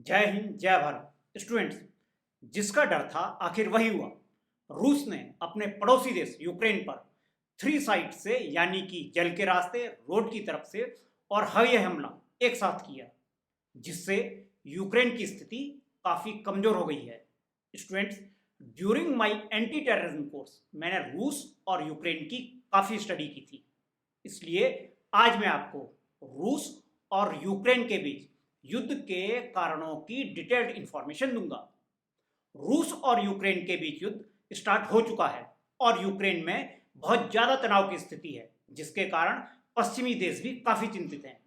जय हिंद जय भारत स्टूडेंट्स। जिसका डर था आखिर वही हुआ। रूस ने अपने पड़ोसी देश यूक्रेन पर 3 साइड से यानी कि जल के रास्ते, रोड की तरफ से और हवाई हमला एक साथ किया, जिससे यूक्रेन की स्थिति काफ़ी कमज़ोर हो गई है। Students, during my anti terrorism course मैंने रूस और यूक्रेन की काफ़ी स्टडी की थी, इसलिए आज मैं आपको रूस और यूक्रेन के बीच युद्ध के कारणों की डिटेल्ड इंफॉर्मेशन दूंगा। रूस और यूक्रेन के बीच युद्ध स्टार्ट हो चुका है और यूक्रेन में बहुत ज़्यादा तनाव की स्थिति है, जिसके कारण पश्चिमी देश भी काफ़ी चिंतित हैं।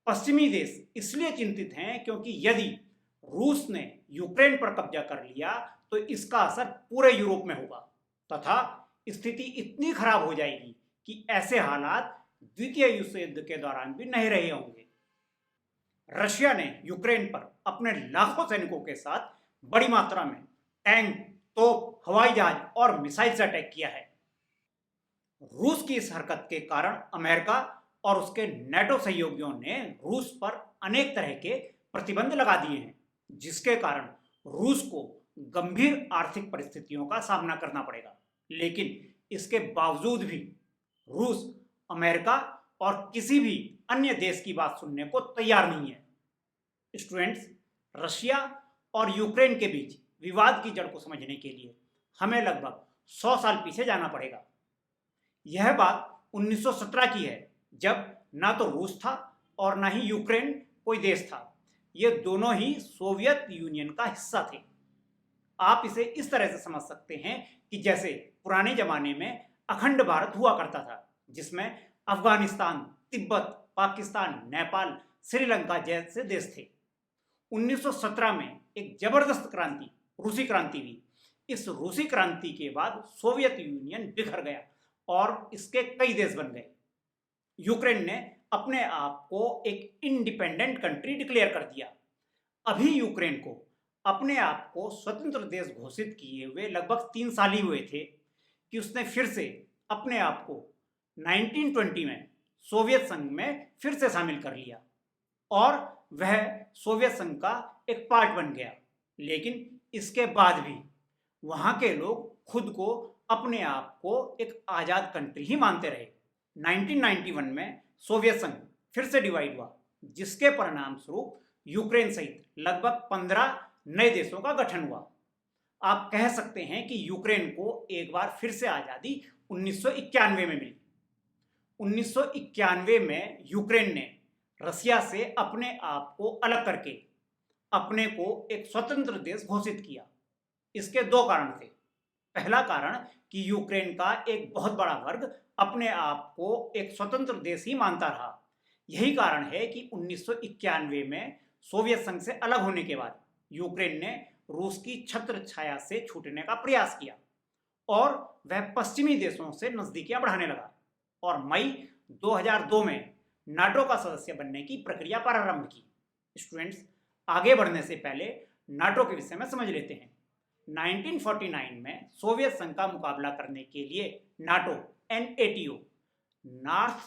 पश्चिमी देश इसलिए चिंतित हैं क्योंकि यदि रूस ने यूक्रेन पर कब्जा कर लिया तो इसका असर पूरे यूरोप में होगा तथा स्थिति इतनी खराब हो जाएगी कि ऐसे हालात द्वितीय विश्व युद्ध के दौरान भी नहीं रहे होंगे। रशिया ने यूक्रेन पर अपने लाखों सैनिकों के साथ बड़ी मात्रा में टैंक, तोप, हवाई जहाज और मिसाइल से अटैक किया है। रूस की इस हरकत के कारण अमेरिका और उसके नेटो सहयोगियों ने रूस पर अनेक तरह के प्रतिबंध लगा दिए हैं, जिसके कारण रूस को गंभीर आर्थिक परिस्थितियों का सामना करना पड़ेगा। लेकिन इसके बावजूद भी रूस अमेरिका और किसी भी अन्य देश की बात सुनने को तैयार नहीं है। स्टूडेंट्स, रशिया और यूक्रेन के बीच विवाद की जड़ को समझने के लिए हमें लगभग 100 साल पीछे जाना पड़ेगा। यह बात 1917 की है, जब ना तो रूस था और ना ही यूक्रेन कोई देश था। ये दोनों ही सोवियत यूनियन का हिस्सा थे। आप इसे इस तरह से समझ सकते हैं कि जैसे पुराने जमाने में अखंड भारत हुआ करता था, जिसमें अफगानिस्तान, तिब्बत, पाकिस्तान, नेपाल, श्रीलंका जैसे देश थे। 1917 में एक जबरदस्त क्रांति, रूसी क्रांति हुई। इस रूसी क्रांति के बाद सोवियत यूनियन बिखर गया और इसके कई देश बन गए। यूक्रेन ने अपने आप को एक इंडिपेंडेंट कंट्री डिक्लेयर कर दिया। अभी यूक्रेन को अपने आप को स्वतंत्र देश घोषित किए हुए लगभग 3 साल ही हुए थे कि उसने फिर से अपने आप को 1920 में सोवियत संघ में फिर से शामिल कर लिया और वह सोवियत संघ का एक पार्ट बन गया। लेकिन इसके बाद भी वहाँ के लोग खुद को अपने आप को एक आज़ाद कंट्री ही मानते रहे। 1991 में सोवियत संघ फिर से डिवाइड हुआ, जिसके परिणाम स्वरूप यूक्रेन सहित लगभग 15 नए देशों का गठन हुआ। आप कह सकते हैं कि यूक्रेन को एक बार फिर से आज़ादी 1991 में मिली। 1991 में यूक्रेन ने रसिया से अपने आप को अलग करके अपने को एक स्वतंत्र देश घोषित किया। इसके 2 कारण थे। पहला कारण कि यूक्रेन का एक बहुत बड़ा वर्ग अपने आप को एक स्वतंत्र देश ही मानता रहा। यही कारण है कि 1991 में सोवियत संघ से अलग होने के बाद यूक्रेन ने रूस की छत्र छाया से छूटने का प्रयास किया और वह पश्चिमी देशों से नजदीकियां बढ़ाने लगा और मई 2002 में नाटो का सदस्य बनने की प्रक्रिया प्रारंभ की। स्टूडेंट्स, आगे बढ़ने से पहले नाटो के विषय में समझ लेते हैं। 1949 में सोवियत संघ का मुकाबला करने के लिए NATO NATO North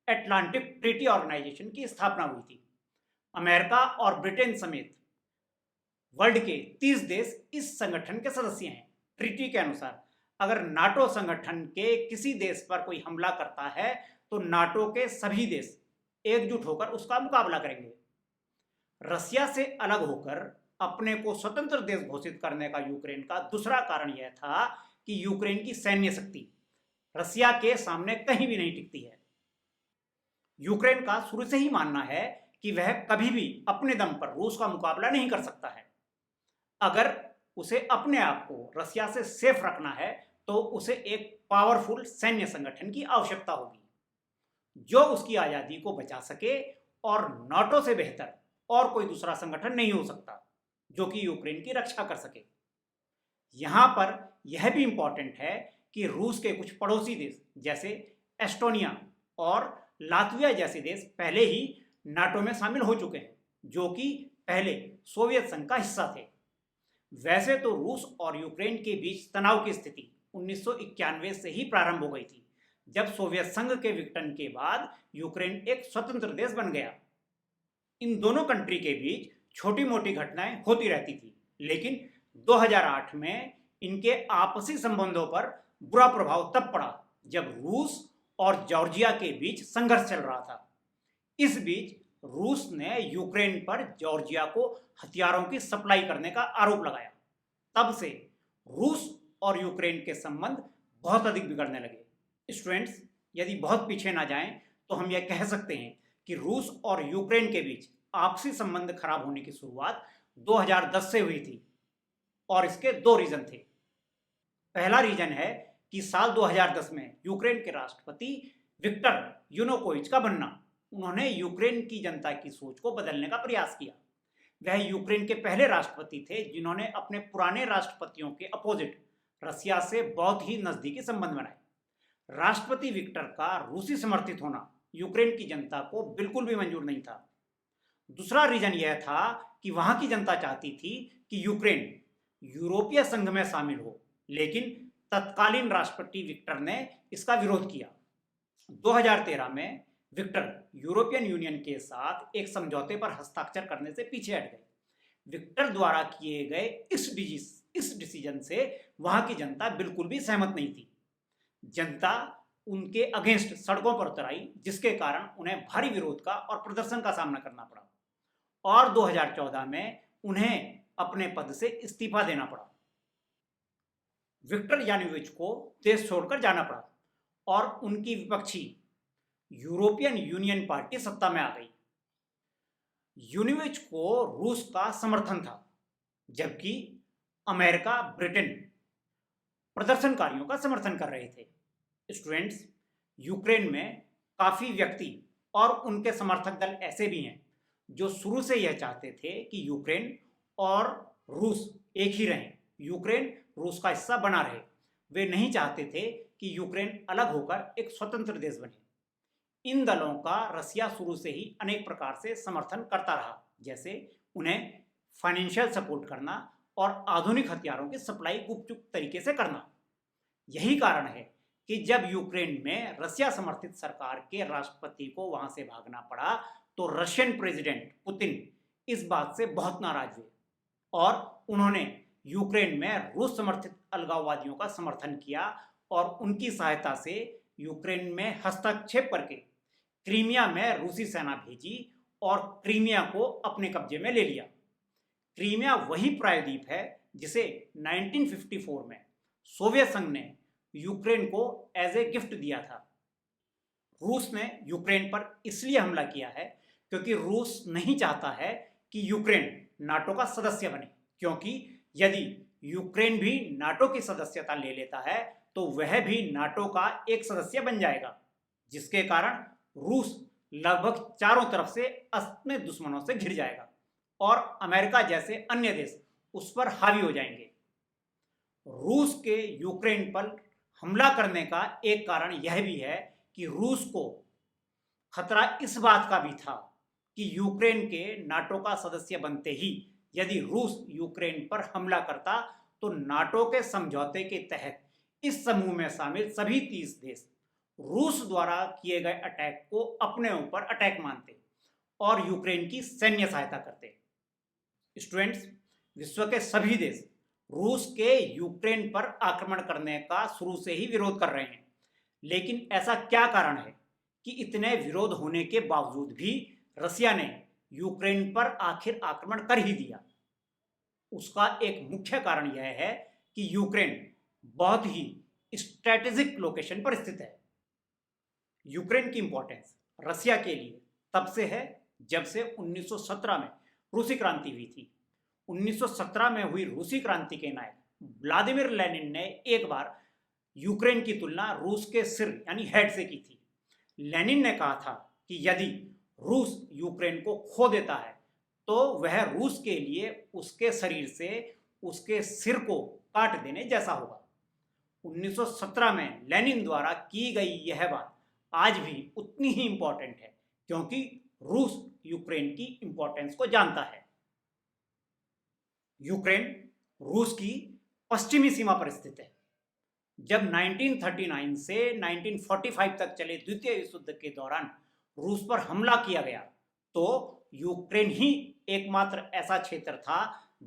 Atlantic Treaty Organization की स्थापना हुई थी। अमेरिका और ब्रिटेन समेत वर्ल्ड के 30 देश इस संगठन के सदस्य हैं। ट्रीटी के अनुसार अगर नाटो संगठन के किसी देश पर कोई हमला करता है तो नाटो के सभी देश एकजुट होकर उसका मुकाबला करेंगे। रसिया से अलग होकर अपने को स्वतंत्र देश घोषित करने का यूक्रेन का दूसरा कारण यह था कि यूक्रेन की सैन्य शक्ति रसिया के सामने कहीं भी नहीं टिकती है। यूक्रेन का शुरू से ही मानना है कि वह कभी भी अपने दम पर रूस का मुकाबला नहीं कर सकता है। अगर उसे अपने आप को रसिया से सेफ रखना है तो उसे एक पावरफुल सैन्य संगठन की आवश्यकता होगी जो उसकी आज़ादी को बचा सके, और नाटो से बेहतर और कोई दूसरा संगठन नहीं हो सकता जो कि यूक्रेन की रक्षा कर सके। यहाँ पर यह भी इंपॉर्टेंट है कि रूस के कुछ पड़ोसी देश जैसे एस्टोनिया और लातविया जैसे देश पहले ही नाटो में शामिल हो चुके हैं, जो कि पहले सोवियत संघ का हिस्सा थे। वैसे तो रूस और यूक्रेन के बीच तनाव की स्थिति 1991 से ही प्रारंभ हो गई थी, जब सोवियत संघ के विघटन के बाद यूक्रेन एक स्वतंत्र देश बन गया। इन दोनों कंट्री के बीच छोटी मोटी घटनाएं होती रहती थी, लेकिन 2008 में इनके आपसी संबंधों पर बुरा प्रभाव तब पड़ा जब रूस और जॉर्जिया के बीच संघर्ष चल रहा था। इस बीच रूस ने यूक्रेन पर जॉर्जिया को हथियारों की सप्लाई करने का आरोप लगाया। तब से रूस और यूक्रेन के संबंध बहुत अधिक बिगड़ने लगे। स्टूडेंट्स, यदि बहुत पीछे ना जाएं तो हम यह कह सकते हैं कि रूस और यूक्रेन के बीच आपसी संबंध खराब होने की शुरुआत 2010 से हुई थी और इसके दो रीजन थे। पहला रीजन है कि साल 2010 में यूक्रेन के राष्ट्रपति विक्टर यानुकोविच का बनना। उन्होंने यूक्रेन की जनता की सोच को बदलने का प्रयास किया। वह यूक्रेन के पहले राष्ट्रपति थे जिन्होंने अपने पुराने राष्ट्रपतियों के अपोजिट रसिया से बहुत ही नजदीकी संबंध बनाए। राष्ट्रपति विक्टर का रूसी समर्थित होना यूक्रेन की जनता को बिल्कुल भी मंजूर नहीं था। दूसरा रीजन यह था कि वहां की जनता चाहती थी कि यूक्रेन यूरोपीय संघ में शामिल हो, लेकिन तत्कालीन राष्ट्रपति विक्टर ने इसका विरोध किया। 2013 में विक्टर यूरोपियन यूनियन के साथ एक समझौते पर हस्ताक्षर करने से पीछे हट गए। विक्टर द्वारा किए गए इस डिसीजन से वहां की जनता बिल्कुल भी सहमत नहीं थी। जनता उनके अगेंस्ट सड़कों पर उतर आई, जिसके कारण उन्हें भारी विरोध का और प्रदर्शन का सामना करना पड़ा और 2014 में उन्हें अपने पद से इस्तीफा देना पड़ा। विक्टर यानुकोविच को देश छोड़कर जाना पड़ा और उनकी विपक्षी यूरोपियन यूनियन पार्टी सत्ता में आ गई। यानुकोविच को रूस का समर्थन था, जबकि अमेरिका, ब्रिटेन प्रदर्शनकारियों का समर्थन कर रहे थे। स्टूडेंट्स, यूक्रेन में काफी व्यक्ति और उनके समर्थक दल ऐसे भी हैं जो शुरू से यह चाहते थे कि यूक्रेन और रूस एक ही रहें, यूक्रेन रूस का हिस्सा बना रहे। वे नहीं चाहते थे कि यूक्रेन अलग होकर एक स्वतंत्र देश बने। इन दलों का रसिया शुरू से ही अनेक प्रकार से समर्थन करता रहा, जैसे उन्हें फाइनेंशियल सपोर्ट करना और आधुनिक हथियारों की सप्लाई गुपचुप तरीके से करना। यही कारण है कि जब यूक्रेन में रसिया समर्थित सरकार के राष्ट्रपति को वहां से भागना पड़ा तो रशियन प्रेसिडेंट पुतिन इस बात से बहुत नाराज हुए और उन्होंने यूक्रेन में रूस समर्थित अलगाववादियों का समर्थन किया और उनकी सहायता से यूक्रेन में हस्तक्षेप करके क्रीमिया में रूसी सेना भेजी और क्रीमिया को अपने कब्जे में ले लिया। क्रीमिया वही प्रायद्वीप है जिसे 1954 में सोवियत संघ ने यूक्रेन को एज ए गिफ्ट दिया था। रूस ने यूक्रेन पर इसलिए हमला किया है क्योंकि रूस नहीं चाहता है कि यूक्रेन नाटो का सदस्य बने, क्योंकि यदि यूक्रेन भी नाटो की सदस्यता ले लेता है तो वह भी नाटो का एक सदस्य बन जाएगा, जिसके कारण रूस लगभग चारों तरफ से अपने दुश्मनों से घिर जाएगा और अमेरिका जैसे अन्य देश उस पर हावी हो जाएंगे। रूस के यूक्रेन पर हमला करने का एक कारण यह भी है कि रूस को खतरा इस बात का भी था कि यूक्रेन के नाटो का सदस्य बनते ही यदि रूस यूक्रेन पर हमला करता तो नाटो के समझौते के तहत इस समूह में शामिल सभी 30 देश रूस द्वारा किए गए अटैक को अपने ऊपर अटैक मानते और यूक्रेन की सैन्य सहायता करते। स्टूडेंट्स, विश्व के सभी देश रूस के यूक्रेन पर आक्रमण करने का शुरू से ही विरोध कर रहे हैं, लेकिन ऐसा क्या कारण है कि इतने विरोध होने के बावजूद भी रसिया ने यूक्रेन पर आखिर आक्रमण कर ही दिया? उसका एक मुख्य कारण यह है कि यूक्रेन बहुत ही स्ट्रेटेजिक लोकेशन पर स्थित है। यूक्रेन की इंपॉर्टेंस रसिया के लिए तब से है जब से 1917 में रूसी क्रांति हुई थी। 1917 में हुई रूसी क्रांति के नायक व्लादिमीर लेनिन ने एक बार यूक्रेन की तुलना रूस के सिर यानी हेड से की थी। लेनिन ने कहा था कि यदि रूस यूक्रेन को खो देता है तो वह रूस के लिए उसके शरीर से उसके सिर को काट देने जैसा होगा। 1917 में लेनिन द्वारा की गई यह बात आज भी उतनी ही इंपॉर्टेंट है, क्योंकि रूस यूक्रेन की इंपॉर्टेंस को जानता है। यूक्रेन रूस की पश्चिमी सीमा पर स्थित है। जब 1939 से 1945 तक चले द्वितीय विश्व युद्ध के दौरान रूस पर हमला किया गया तो यूक्रेन ही एकमात्र ऐसा क्षेत्र था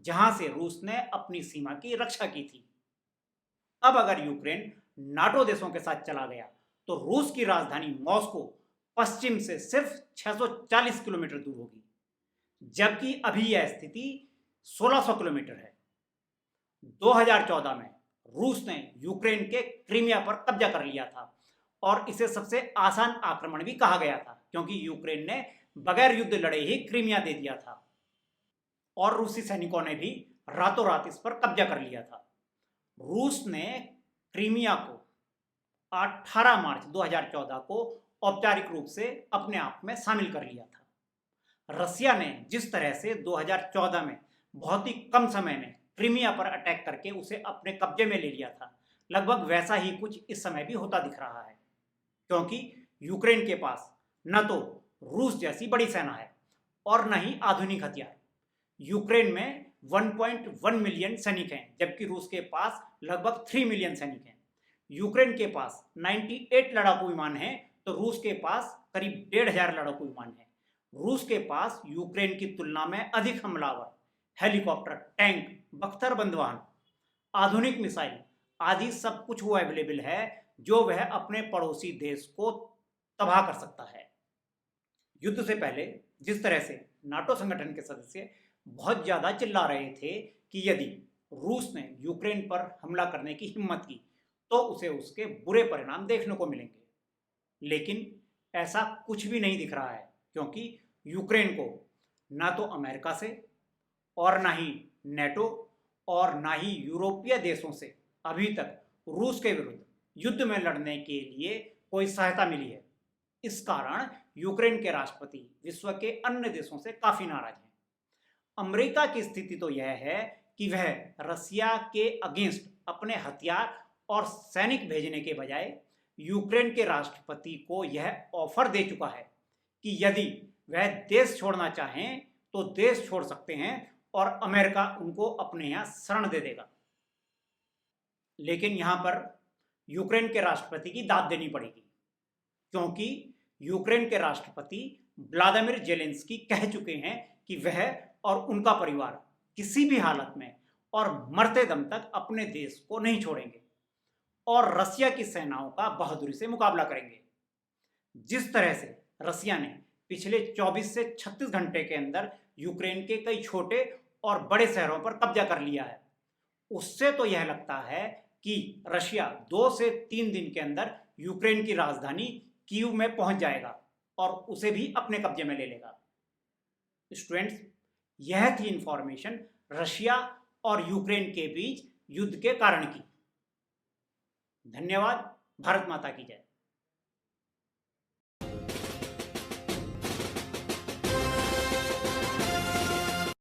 जहां से रूस ने अपनी सीमा की रक्षा की थी। अब अगर यूक्रेन नाटो देशों के साथ चला गया तो रूस की राजधानी मॉस्को पश्चिम से सिर्फ 640 किलोमीटर दूर होगी, जबकि अभी यह स्थिति 1600 किलोमीटर है। 2014 में रूस ने यूक्रेन के क्रीमिया पर कब्जा कर लिया था और इसे सबसे आसान आक्रमण भी कहा गया था, क्योंकि यूक्रेन ने बगैर युद्ध लड़े ही क्रीमिया दे दिया था और रूसी सैनिकों ने भी रातों रात इस पर कब्जा कर लिया था। रूस ने क्रीमिया को 18 मार्च 2014 को औपचारिक रूप से अपने आप में शामिल कर लिया था। रसिया ने जिस तरह से 2014 में बहुत ही कम समय में क्रीमिया पर अटैक करके उसे अपने कब्जे में ले लिया था, लगभग वैसा ही कुछ इस समय भी होता दिख रहा है, क्योंकि यूक्रेन के पास न तो रूस जैसी बड़ी सेना है और न ही आधुनिक हथियार। यूक्रेन में 1.1 मिलियन सैनिक हैं, जबकि रूस के पास लगभग 3 मिलियन सैनिक हैं। यूक्रेन के पास 98 लड़ाकू विमान हैं, तो रूस के पास करीब 1,500 लड़ाकू विमान हैं। रूस के पास यूक्रेन की तुलना में अधिक हमलावर हेलीकॉप्टर, टैंक, बख्तरबंद वाहन, आधुनिक मिसाइल आदि सब कुछ वो अवेलेबल है जो वह अपने पड़ोसी देश को तबाह कर सकता है। युद्ध से पहले जिस तरह से नाटो संगठन के सदस्य बहुत ज़्यादा चिल्ला रहे थे कि यदि रूस ने यूक्रेन पर हमला करने की हिम्मत की तो उसे उसके बुरे परिणाम देखने को मिलेंगे, लेकिन ऐसा कुछ भी नहीं दिख रहा है, क्योंकि यूक्रेन को ना तो अमेरिका से और ना ही नेटो और ना ही यूरोपीय देशों से अभी तक रूस के विरुद्ध युद्ध में लड़ने के लिए कोई सहायता मिली है। इस कारण यूक्रेन के राष्ट्रपति विश्व के अन्य देशों से काफ़ी नाराज हैं। अमेरिका की स्थिति तो यह है कि वह रसिया के अगेंस्ट अपने हथियार और सैनिक भेजने के बजाय यूक्रेन के राष्ट्रपति को यह ऑफर दे चुका है कि यदि वह देश छोड़ना चाहें तो देश छोड़ सकते हैं और अमेरिका उनको अपने यहाँ शरण दे देगा। लेकिन यहाँ पर यूक्रेन के राष्ट्रपति की दाद देनी पड़ेगी, क्योंकि यूक्रेन के राष्ट्रपति व्लादिमीर ज़ेलेंस्की कह चुके हैं कि वह और उनका परिवार किसी भी हालत में और मरते दम तक अपने देश को नहीं छोड़ेंगे और रसिया की सेनाओं का बहादुरी से मुकाबला करेंगे। जिस तरह से रसिया ने पिछले 24 से 36 घंटे के अंदर यूक्रेन के कई छोटे और बड़े शहरों पर कब्जा कर लिया है, उससे तो यह लगता है कि रशिया 2 से 3 दिन के अंदर यूक्रेन की राजधानी कीव में पहुंच जाएगा और उसे भी अपने कब्जे में ले लेगा। स्टूडेंट्स, यह थी इंफॉर्मेशन रशिया और यूक्रेन के बीच युद्ध के कारण की। धन्यवाद। भारत माता की जय।